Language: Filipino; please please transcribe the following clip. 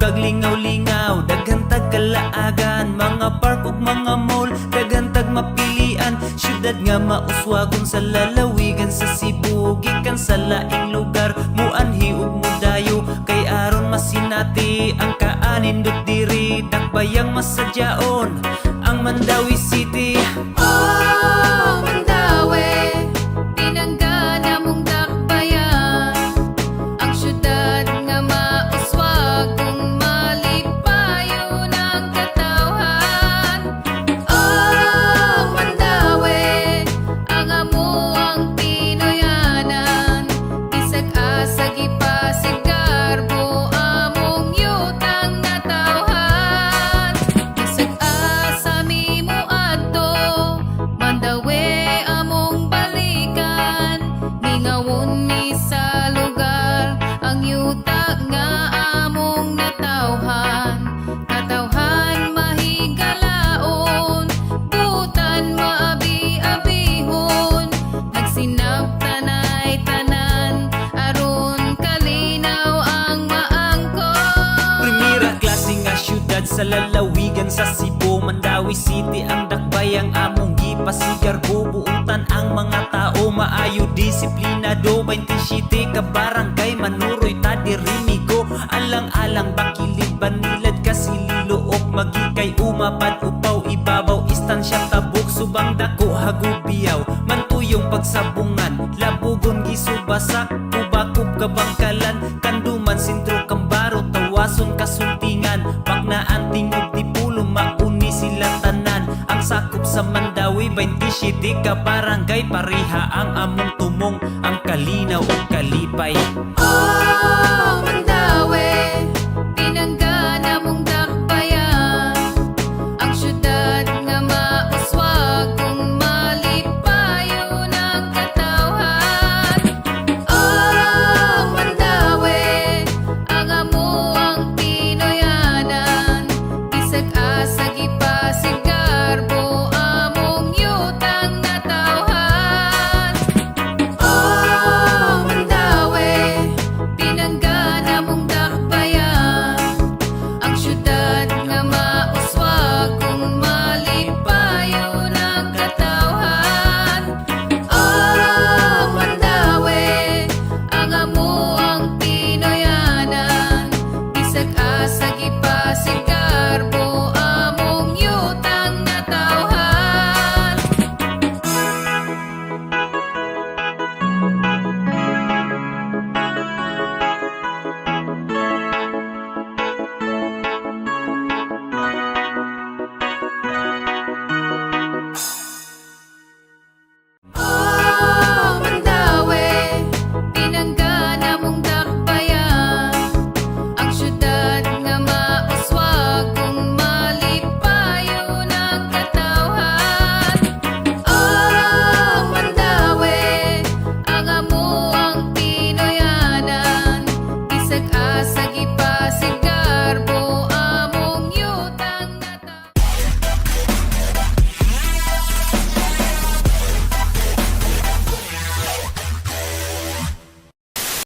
kag lingaw-lingaw, daghantag kalaagan, mga park ug mga mall, daghantag mapilian. Syudad nga mauswagon sa lalawigan sa Cebu, gikan sa laing lugar muanhi ug mudayo, kay aron masinati ang kaanindot diri, dakbayang masadyaon ang Mandawi City. Oh, Mandawi, tinanggana mong dakbayan, ang syudad nga mauswag kung malipayo ng katawhan. Oh, Mandawi, ang amo ang Pinoyanan, isag-asag ipasigarbo among yutang natawhan. Isag-asa mimo adto, Mandawi among balikan, ngingawon mi sa lugar ang yuta nga among natawhan. Katawhan mahigalaon, butan maabi-abihon, nagsinabtanay tanan aron kalinaw ang maangkon. Primera klase nga syudad sa lalawigan sa Cebu, Mandawi City ang dakbayang among gipasigar, bubuutan ang mga tao maayo disiplinado. 27 ka barangay manuroy ta dirimigo, alang-alang bakilid banilad kasililook, magikay umapad upaw ibabaw istansya tabuk, subang dako hagubiyaw, mantuyong pagsabungan, labugon gisubasak, kubakub kabangkalan, kanduman sintro kambaro, tawason kasultingan, baknaan tingog tipulo mauni sila tanan. Ang sakop sa Mandawi 27 ka barangay, pariha ang among tumong, ang kalinaw